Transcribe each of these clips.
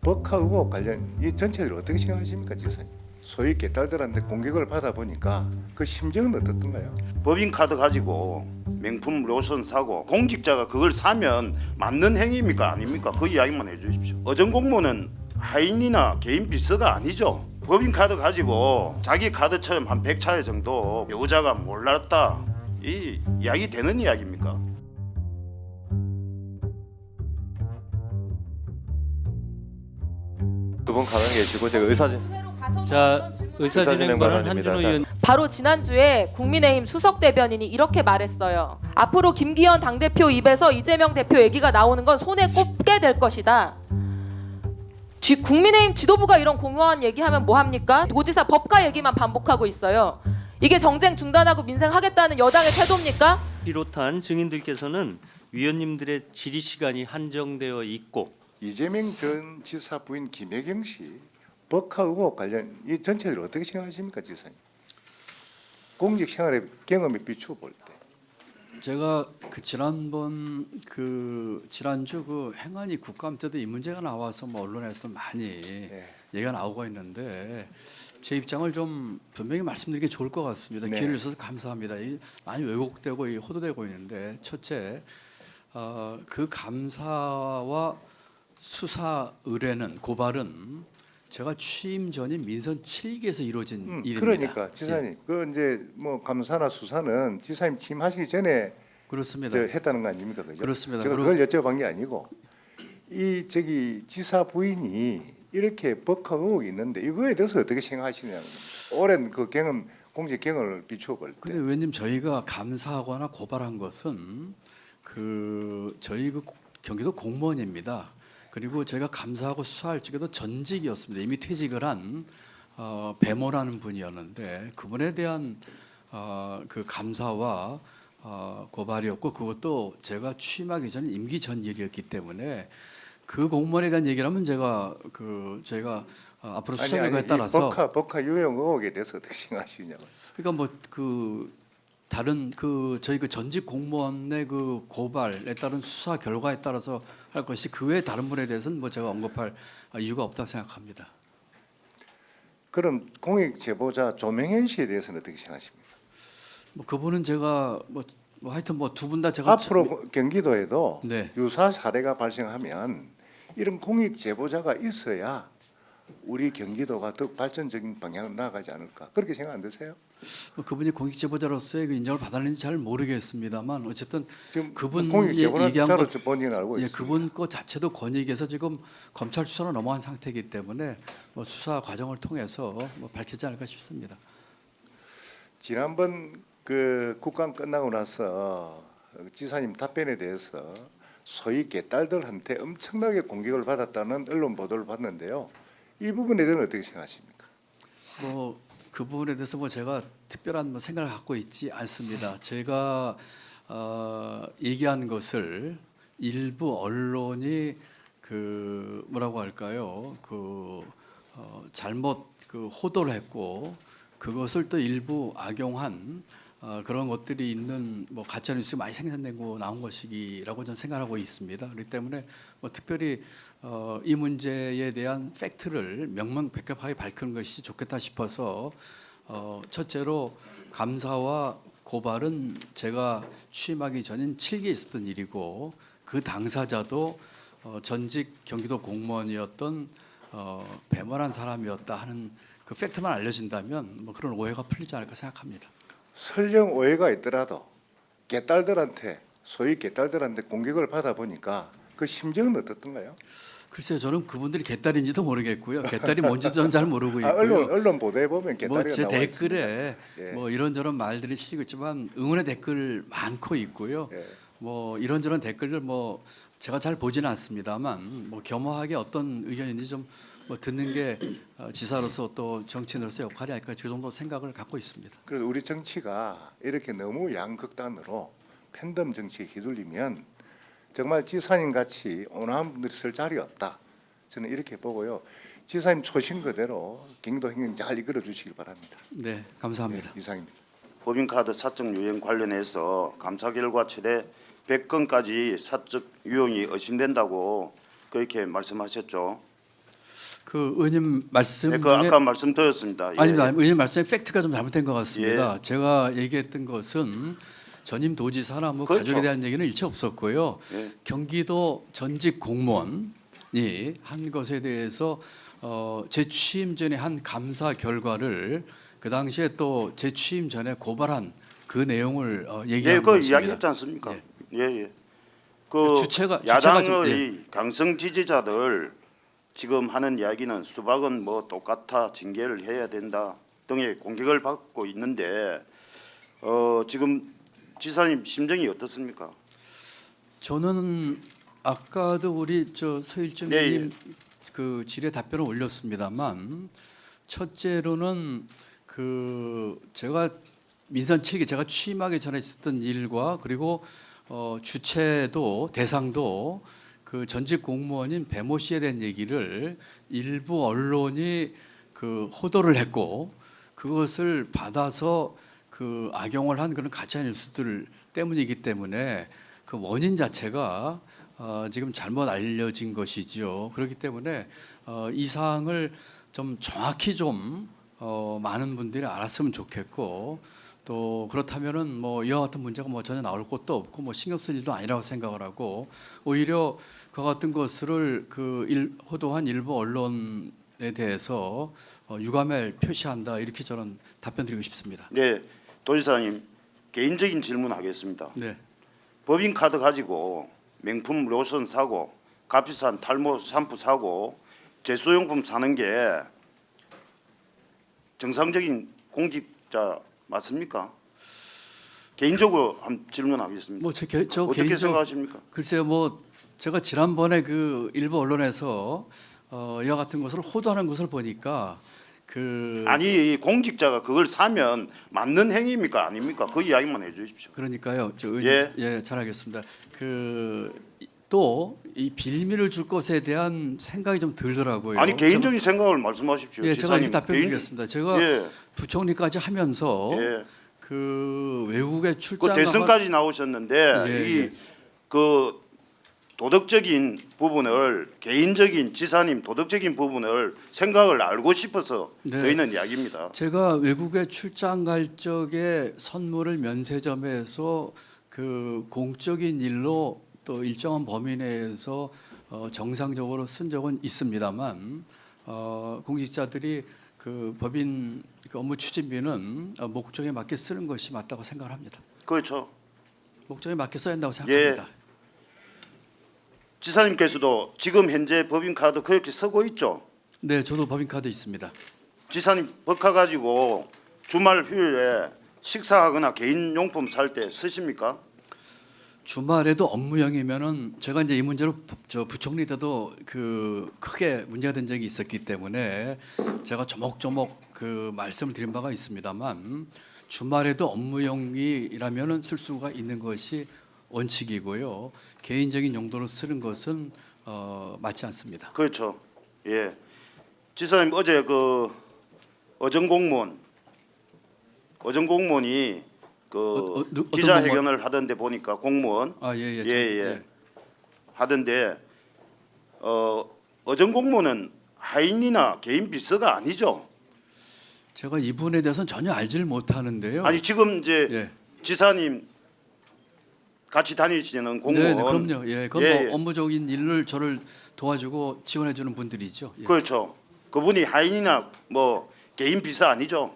법카 의혹 관련 이 전체를 어떻게 생각하십니까, 지사님? 소위 개딸들한테 공격을 받아 보니까 그 심정은 어떻던가요? 법인카드 가지고 명품 로션 사고 공직자가 그걸 사면 맞는 행위입니까 아닙니까? 그 이야기만 해주십시오. 어전 공무원은 하인이나 개인 빌서가 아니죠. 법인카드 가지고 자기 카드처럼 한 100차례 정도 배우자가 몰랐다, 이 이야기 되는 이야기입니까? 두 분 가만히 계시고 제가 자, 의사진행 발언 한준호 의원. 바로 지난주에 국민의힘 수석 대변인이 이렇게 말했어요. 앞으로 김기현 당대표 입에서 이재명 대표 얘기가 나오는 건 손에 꼽게 될 것이다. 국민의힘 지도부가 이런 공허한 얘기하면 뭐합니까? 도지사 법과 얘기만 반복하고 있어요. 이게 정쟁 중단하고 민생하겠다는 여당의 태도입니까? 비롯한 증인들께서는 위원님들의 질의 시간이 한정되어 있고 이재명 전 지사 부인 김혜경 씨 법카 의혹 관련 이 전체를 어떻게 생각하십니까, 지사님? 공직 생활의 경험에 비추어 볼 때. 제가 지난주 그 행안위 국감 때도 이 문제가 나와서 뭐 언론에서 많이 얘기가 나오고 있는데 제 입장을 좀 분명히 말씀드리기 좋을 것 같습니다. 네. 기회를 주셔서 감사합니다. 많이 왜곡되고 호도되고 있는데 첫째, 그 감사와 수사 의뢰는 고발은 제가 취임 전인 민선 7기에서 이루어진 일입니다. 그러니까 지사님, 그 이제 뭐 감사나 수사는 지사님 취임하시기 전에 그렇습니다. 했다는 거 아닙니까, 그죠? 그렇습니다. 제가 그걸 여쭤본 게 아니고 이 지사 부인이 이렇게 법카 의혹이 있는데 이거에 대해서 어떻게 생각하시냐는 겁니다. 오랜 그 경험, 공직 경험을 비추어 볼 때. 근데 의원님, 저희가 감사하거나 고발한 것은 저희 경기도 공무원입니다. 그리고 제가 감사하고 수사할 적에도 전직이었습니다. 이미 퇴직을 한 배모라는 분이었는데 그분에 대한 그 감사와 고발이었고, 그것도 제가 취임하기 전 임기 전 일이었기 때문에 그 공무원에 대한 얘기라면 저희가 앞으로 수사 결과에 따라서 법카 유용 의혹에 대해서 어떻게 생각하시냐고. 그러니까 다른 저희 전직 공무원의 그 고발에 따른 수사 결과에 따라서 할 것이, 그 외에 다른 분에 대해서는 뭐 제가 언급할 이유가 없다고 생각합니다. 그럼 공익 제보자 조명현 씨에 대해서는 어떻게 생각하십니까? 뭐 그분은 제가 하여튼 두 분 다 제가 앞으로 경기도에도 네. 유사 사례가 발생하면 이런 공익 제보자가 있어야 우리 경기도가 더 발전적인 방향으로 나아가지 않을까, 그렇게 생각 안 드세요? 그분이 공익 제보자로서의 그 인정을 받았는지 잘 모르겠습니다만 어쨌든 지금 그분 공익 얘기한 제보자로 것, 본인은 알고 있습니다. 그분 것 자체도 권익에서 지금 검찰 수사로 넘어간 상태이기 때문에 수사 과정을 통해서 밝히지 않을까 싶습니다. 지난번 그 국감 끝나고 나서 지사님 답변에 대해서 소위 개딸들한테 엄청나게 공격을 받았다는 언론 보도를 봤는데요. 이 부분에 대해서는 어떻게 생각하십니까? 그 부분에 대해서 제가 특별한 생각을 갖고 있지 않습니다. 제가 얘기한 것을 일부 언론이 뭐라고 할까요? 잘못 호도를 했고, 그것을 또 일부 악용한 그런 것들이 있는 가짜 뉴스 많이 생산되고 나온 것이라고 저는 생각하고 있습니다. 그렇기 때문에 특별히 이 문제에 대한 팩트를 명명백백하게 밝히는 것이 좋겠다 싶어서 첫째로 감사와 고발은 제가 취임하기 전인 7기에 있었던 일이고, 그 당사자도 전직 경기도 공무원이었던 배모란 사람이었다 하는 그 팩트만 알려진다면 그런 오해가 풀리지 않을까 생각합니다. 설령 오해가 있더라도 개딸들한테, 소위 개딸들한테 공격을 받아 보니까 그 심정은 어떻던가요? 글쎄요, 저는 그분들이 개딸인지도 모르겠고요. 개딸이 뭔지도 저는 잘 모르고 있고요. 언론 보도에 보면 개딸이가 제 나와 댓글에 있습니다. 예. 이런저런 말들이 실리고 있지만 응원의 댓글 많고 있고요. 예. 이런저런 댓글들 제가 잘 보지는 않습니다만 겸허하게 어떤 의견인지 좀 듣는 게 지사로서 또 정치인으로서 역할이 아닐까, 그 정도 생각을 갖고 있습니다. 그래서 우리 정치가 이렇게 너무 양극단으로 팬덤 정치에 휘둘리면 정말 지사님 같이 온화한 분들이 쓸 자리 없다, 저는 이렇게 보고요. 지사님 초심 그대로 경기도 행정 잘 이끌어 주시길 바랍니다. 네, 감사합니다. 네, 이상입니다. 법인카드 사적 유형 관련해서 감사 결과 최대 100건까지 사적 유형이 의심된다고 그렇게 말씀하셨죠. 그 의원님 말씀 네, 그 중에 아까 말씀드렸습니다. 예. 아닙니다. 의원님 말씀에 팩트가 좀 잘못된 것 같습니다. 제가 얘기했던 것은 전임 도지사나 뭐 그렇죠. 가족에 대한 얘기는 일체 없었고요. 예. 경기도 전직 공무원이 한 것에 대해서 제 취임 전에 한 감사 결과를 그 당시에 또 제 취임 전에 고발한 그 내용을 예, 얘기한 그 것입니다. 이야기했지 않습니까? 예. 예, 예. 그 주체가 좀- 야당의 강성 지지자들 지금 하는 이야기는 수박은 뭐 똑같아 징계를 해야 된다 등의 공격을 받고 있는데 지금 지사님 심정이 어떻습니까? 저는 아까도 우리 저 서일준 네, 의원님 그 질의 답변을 올렸습니다만 첫째로는 그 제가 민선 7기 제가 취임하기 전에 있었던 일과 그리고 주체도 대상도 그 전직 공무원인 배모 씨에 대한 얘기를 일부 언론이 그 호도를 했고 그것을 받아서 그 악용을 한 그런 가짜 뉴스들 때문이기 때문에 그 원인 자체가 지금 잘못 알려진 것이지요. 그렇기 때문에 이 사항을 좀 정확히 좀 많은 분들이 알았으면 좋겠고 또 그렇다면은 뭐 이와 같은 문제가 뭐 전혀 나올 것도 없고 뭐 신경 쓸 일도 아니라고 생각을 하고 오히려 그와 같은 것을 호도한 일부 언론에 대해서 유감을 표시한다 이렇게 저는 답변드리고 싶습니다. 네, 도지사님 개인적인 질문하겠습니다. 네. 법인카드 가지고 명품 로션 사고, 값비싼 탈모 샴푸 사고, 제수용품 사는 게 정상적인 공직자 맞습니까? 개인적으로 한 질문하겠습니다. 뭐저 어떻게 개인적 생각하십니까? 글쎄요 뭐 제가 지난번에 그 일부 언론에서 이와 같은 것을 호도하는 것을 보니까 그 아니 공직자가 그걸 사면 맞는 행위입니까 아닙니까? 그 이야기만 해주십시오. 그러니까요. 저 예. 잘 알겠습니다. 그 또 이 빌미를 줄 것에 대한 생각이 좀 들더라고요. 아니 개인적인 생각을 말씀하십시오. 제가 지사님. 이렇게 답변드리겠습니다. 제가 예, 부총리까지 하면서 예. 그 외국에 출장 그 대선까지 나오셨는데 예, 이 예. 그 도덕적인 부분을 개인적인 지사님 도덕적인 부분을 생각을 알고 싶어서 네. 저희는 이야기입니다. 제가 외국에 출장 갈 적에 선물을 면세점에서 그 공적인 일로 또 일정한 범위 내에서 정상적으로 쓴 적은 있습니다만 공직자들이 그 법인 그 업무 추진비는 목적에 맞게 쓰는 것이 맞다고 생각을 합니다. 그렇죠. 목적에 맞게 써야 한다고 생각합니다. 지사님께서도 지금 현재 법인카드 그렇게 쓰고 있죠. 네, 저도 법인카드 있습니다. 지사님 법카 가지고 주말 휴일에 식사하거나 개인 용품 살 때 쓰십니까? 주말에도 업무형이면은 제가 이제 이 문제로 저 부총리 때도 그 크게 문제가 된 적이 있었기 때문에 제가 조목조목 그 말씀을 드린 바가 있습니다만 주말에도 업무용이라면은 쓸 수가 있는 것이 원칙이고요. 개인적인 용도로 쓰는 것은 맞지 않습니다. 그렇죠. 예. 지사님 어제 그 어정 공무원이 그 어떤 기자회견을 하던데 보니까 공무원 예예 예. 하던데 어정 공무원은 하인이나 개인 비서가 아니죠. 제가 이분에 대해서는 전혀 알지를 못하는데요. 아니 지금 이제 예. 지사님 같이 다니시는 공무원 네, 그럼요. 예, 그건 예, 뭐 업무적인 일을 저를 도와주고 지원해주는 분들이죠. 예. 그렇죠. 그분이 하인이나 뭐 개인 비서 아니죠.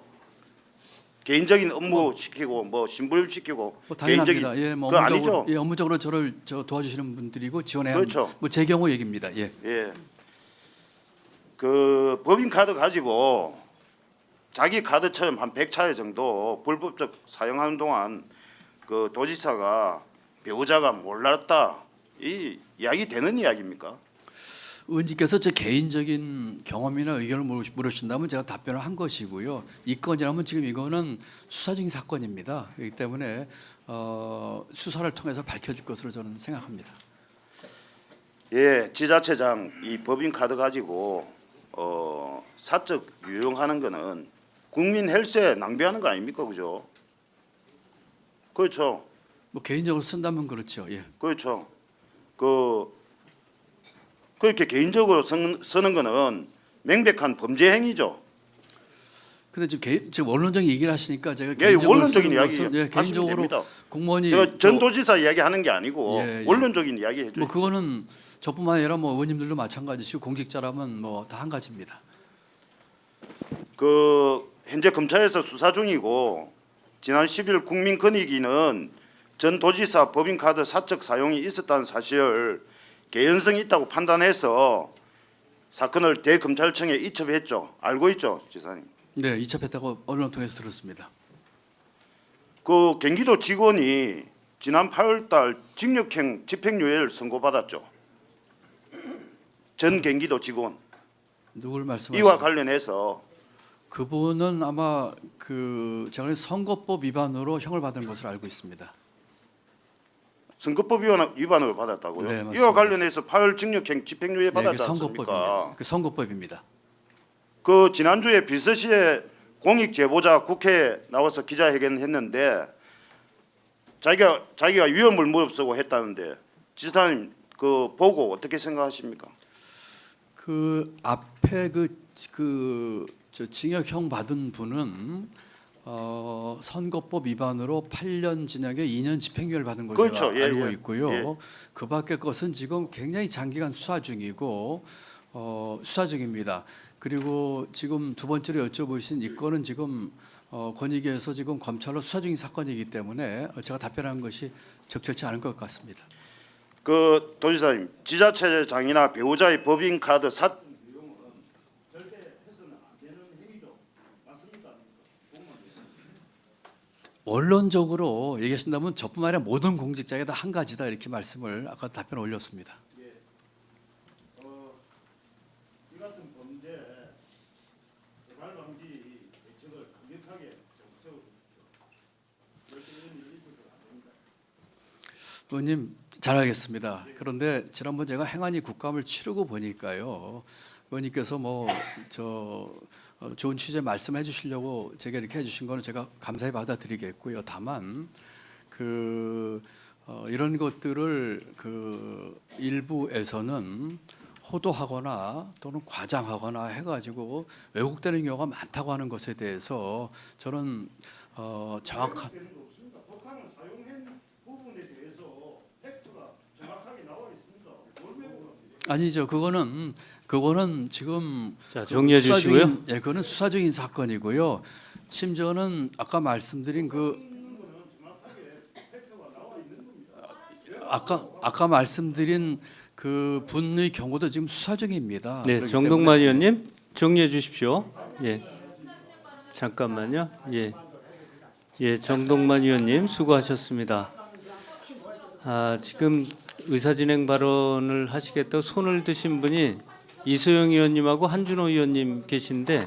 개인적인 업무 시키고 뭐 신분 시키고 뭐 당연합니다. 개인적인 예, 뭐 그거 업무적으로, 아니죠. 예, 업무적으로 저를 도와주시는 분들이고 지원해야 그렇죠. 하는 뭐제 경우 얘기입니다. 예. 예. 그 법인 카드 가지고 자기 카드처럼 한 100차례 정도 불법적 사용하는 동안 그 도지사가 배우자가 몰랐다 이 이야기 되는 이야기입니까? 의원님께서 제 개인적인 경험이나 의견을 물으신다면 제가 답변을 한 것이고요. 이 건이라면 지금 이거는 수사적인 사건입니다. 그렇기 때문에 수사를 통해서 밝혀질 것으로 저는 생각합니다. 예, 지자체장 이 법인 카드 가지고 사적 유용하는 거는 국민 헬스에 낭비하는 거 아닙니까, 그죠? 그렇죠, 뭐 개인적으로 쓴다면 그렇죠. 예. 그렇죠. 그렇게 개인적으로 쓰는 거는 명백한 범죄 행위죠. 근데 지금 원론적인 얘기를 하시니까 제가 예, 개인적으로 원론적인 쓰는 이야기 것은, 예, 하시면 개인적으로 됩니다. 공무원이 제가 전도지사 이야기하는 게 아니고 예, 예. 원론적인 이야기 해주세요. 뭐 그거는 저뿐만 아니라 뭐 의원님들도 마찬가지시고 공직자라면 뭐 다 한 가지입니다. 그 현재 검찰에서 수사 중이고 지난 10일 국민권익위는 전 도지사 법인카드 사적 사용이 있었다는 사실을 개연성이 있다고 판단해서 사건을 대검찰청에 이첩했죠. 알고 있죠, 지사님? 네, 이첩했다고 언론 통해서 들었습니다. 그 경기도 직원이 지난 8월달 징역형 집행유예를 선고받았죠. 전 경기도 직원 누굴 이와 말씀하시죠? 관련해서 그분은 아마 그 제가 선거법 위반으로 형을 받은 것으로 알고 있습니다. 선거법 위반을 받았다고요? 네, 맞습니다. 이와 관련해서 8월 징역형 집행유예 네, 받았지 그 않습니까? 선거법입니다. 그 선거법입니다. 그 지난주에 비서실에 공익 제보자 국회에 나와서 기자회견했는데 자기가 위험을 무릅쓰고 했다는데 지사님 그 보고 어떻게 생각하십니까? 그 앞에 저 징역형 받은 분은 선거법 위반으로 8년 징역에 2년 집행유예를 받은 걸로 그렇죠. 예, 알고 예. 있고요. 예. 그 밖의 것은 지금 굉장히 장기간 수사 중이고 수사 중입니다. 그리고 지금 두 번째로 여쭤보신 이 건은 지금 권익위에서 지금 검찰로 수사 중인 사건이기 때문에 제가 답변하는 것이 적절치 않을 것 같습니다. 그 도지사님 지자체장이나 배우자의 법인카드 원론적으로 얘기하신다면 저뿐만 아니라 모든 공직자에게 다 한 가지다 이렇게 말씀을 아까 답변 올렸습니다. 이 같은 범죄 재발 방지 대책을 강력하게 의원님 잘 알겠습니다. 그런데 지난번 제가 행안위 국감을 치르고 보니까요, 의원님께서 좋은 취재 말씀해 주시려고 제가 이렇게 해주신 거는 제가 감사히 받아들이겠고요. 다만 이런 것들을 일부에서는 호도하거나 또는 과장하거나 해가지고 왜곡되는 경우가 많다고 하는 것에 대해서 저는 정확한 북한을 사용한 부분에 대해서 팩트가 정확하게 나와 있습니다. 아니죠. 그거는 지금 자, 정리해 주시고요. 예, 그거는 수사 중인 사건이고요. 심지어는 아까 말씀드린 아까 말씀드린 그 분의 경우도 지금 수사 중입니다. 네, 그렇기 정동만 때문에 의원님 정리해 주십시오. 예, 잠깐만요. 예, 정동만 의원님 수고하셨습니다. 지금 의사진행 발언을 하시겠다고 손을 드신 분이 이소영 의원님하고 한준호 의원님 계신데,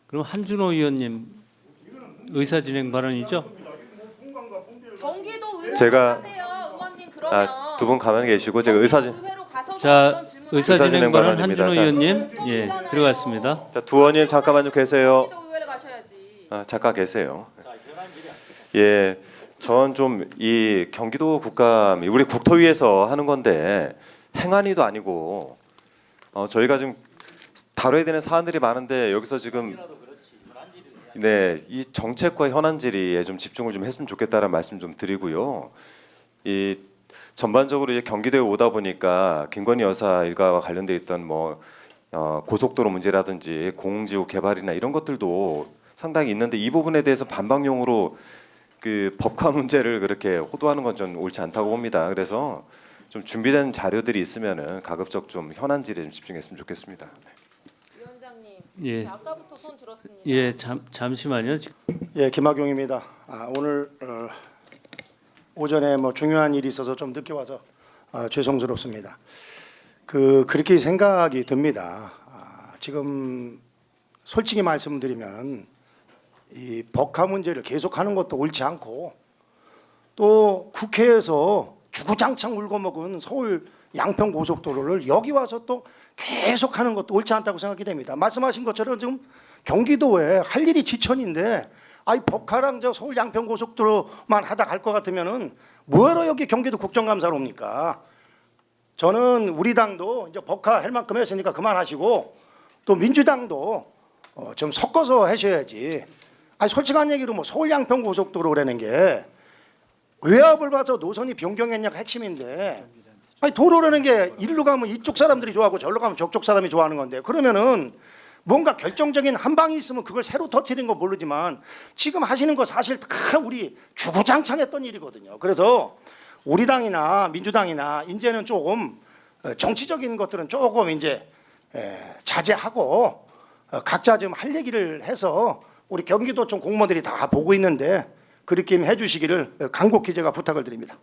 그럼 한준호 의원님 의사진행 발언이죠? 경기도 의회로 제가- 가세요, 의원님. 그러면 두 분 가만히 계시고 제가 의회로 가서도 자, 그런 질문을 의사진행 발언 발언입니다. 한준호 자. 의원님, 예, 들어갔습니다. 자, 두 의원님 잠깐만요 계세요. 경기도 의회를 가셔야지. 잠깐 계세요. 예, 전 좀 이 경기도 국감이 우리 국토위에서 하는 건데 행안위도 아니고 저희가 지금 다뤄야 되는 사안들이 많은데 여기서 지금 이 정책과 현안 질의에 좀 집중을 좀 했으면 좋겠다는 말씀 좀 드리고요. 이 전반적으로 이제 경기도에 오다 보니까 김건희 여사 일가와 관련돼 있던 고속도로 문제라든지 공공지구 개발이나 이런 것들도 상당히 있는데 이 부분에 대해서 반박용으로 그 법화 문제를 그렇게 호도하는 건 좀 옳지 않다고 봅니다. 그래서 좀 준비된 자료들이 있으면은 가급적 좀 현안 질의에 좀 집중했으면 좋겠습니다. 위원장님, 예, 아까부터 손 들었습니다. 예, 잠시만요. 예, 김학용입니다. 오늘 오전에 중요한 일이 있어서 좀 늦게 와서 죄송스럽습니다. 그렇게 생각이 듭니다. 지금 솔직히 말씀드리면 이 법화 문제를 계속하는 것도 옳지 않고 또 국회에서 주구장창 울고먹은 서울 양평 고속도로를 여기 와서 또 계속하는 것도 옳지 않다고 생각이 됩니다. 말씀하신 것처럼 지금 경기도에 할 일이 지천인데 법화랑 저 서울 양평 고속도로만 하다 갈 것 같으면은 뭐하러 여기 경기도 국정감사로 옵니까? 저는 우리 당도 이제 법화 할 만큼 했으니까 그만하시고 또 민주당도 좀 섞어서 하셔야지. 아니 솔직한 얘기로 뭐 서울 양평 고속도로라는 게 외압을 봐서 노선이 변경했냐가 핵심인데, 아니 도로라는 게 이리로 가면 이쪽 사람들이 좋아하고 저리로 가면 저쪽 사람이 좋아하는 건데, 그러면은 뭔가 결정적인 한 방이 있으면 그걸 새로 터트리는 거 모르지만 지금 하시는 거 사실 다 우리 주구장창했던 일이거든요. 그래서 우리 당이나 민주당이나 이제는 조금 정치적인 것들은 조금 이제 자제하고 각자 좀 할 얘기를 해서 우리 경기도청 공무원들이 다 보고 있는데 그렇게 해주시기를 간곡히 제가 부탁을 드립니다.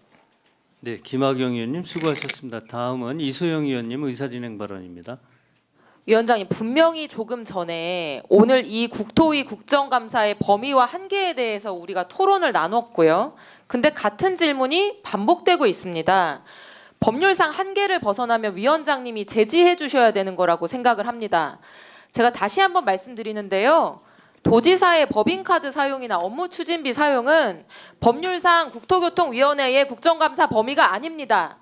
네, 김학영 의원님 수고하셨습니다. 다음은 이소영 의원님 의사진행 발언입니다. 위원장님, 분명히 조금 전에 오늘 이 국토위 국정감사의 범위와 한계에 대해서 우리가 토론을 나눴고요. 근데 같은 질문이 반복되고 있습니다. 법률상 한계를 벗어나면 위원장님이 제지해 주셔야 되는 거라고 생각을 합니다. 제가 다시 한번 말씀드리는데요. 도지사의 법인카드 사용이나 업무 추진비 사용은 법률상 국토교통위원회의 국정감사 범위가 아닙니다.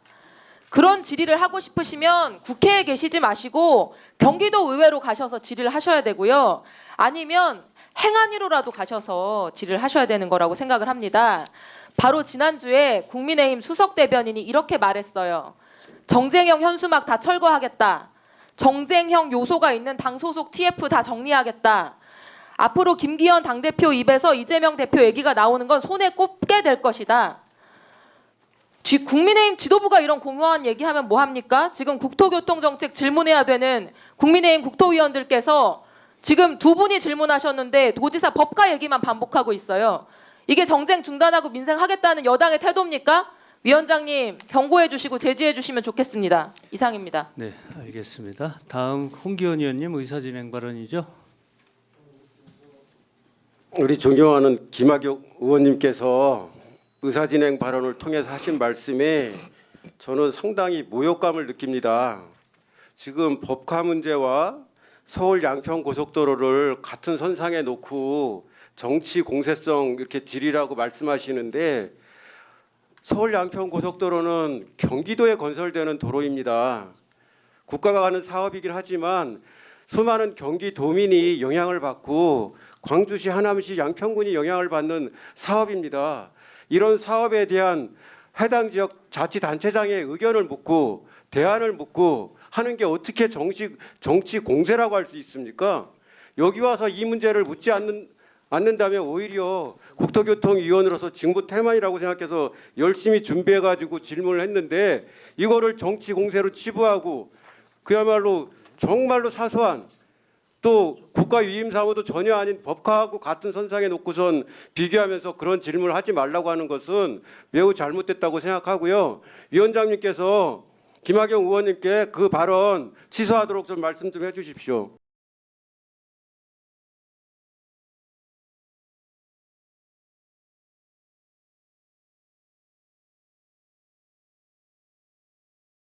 그런 질의를 하고 싶으시면 국회에 계시지 마시고 경기도 의회로 가셔서 질의를 하셔야 되고요. 아니면 행안위로라도 가셔서 질의를 하셔야 되는 거라고 생각을 합니다. 바로 지난주에 국민의힘 수석 대변인이 이렇게 말했어요. 정쟁형 현수막 다 철거하겠다. 정쟁형 요소가 있는 당 소속 TF 다 정리하겠다. 앞으로 김기현 당대표 입에서 이재명 대표 얘기가 나오는 건 손에 꼽게 될 것이다. 국민의힘 지도부가 이런 공허한 얘기하면 뭐합니까? 지금 국토교통정책 질문해야 되는 국민의힘 국토위원들께서 지금 두 분이 질문하셨는데 도지사 법과 얘기만 반복하고 있어요. 이게 정쟁 중단하고 민생하겠다는 여당의 태도입니까? 위원장님 경고해 주시고 제지해 주시면 좋겠습니다. 이상입니다. 네, 알겠습니다. 다음 홍기현 의원님 의사진행 발언이죠. 우리 존경하는 김학용 의원님께서 의사진행 발언을 통해서 하신 말씀에 저는 상당히 모욕감을 느낍니다. 지금 법카 문제와 서울 양평 고속도로를 같은 선상에 놓고 정치 공세성 이렇게 딜이라고 말씀하시는데, 서울 양평 고속도로는 경기도에 건설되는 도로입니다. 국가가 하는 사업이긴 하지만 수많은 경기도민이 영향을 받고 광주시, 하남시, 양평군이 영향을 받는 사업입니다. 이런 사업에 대한 해당 지역 자치단체장의 의견을 묻고 대안을 묻고 하는 게 어떻게 정치 공세라고 할 수 있습니까? 여기 와서 이 문제를 묻지 않는다면 오히려 국토교통위원으로서 직무 태만이라고 생각해서 열심히 준비해가지고 질문을 했는데, 이거를 정치 공세로 치부하고 그야말로 정말로 사소한, 또 국가 위임 사무도 전혀 아닌 법카하고 같은 선상에 놓고선 비교하면서 그런 질문을 하지 말라고 하는 것은 매우 잘못됐다고 생각하고요. 위원장님께서 김학영 의원님께 그 발언 취소하도록 좀 말씀 좀 해주십시오.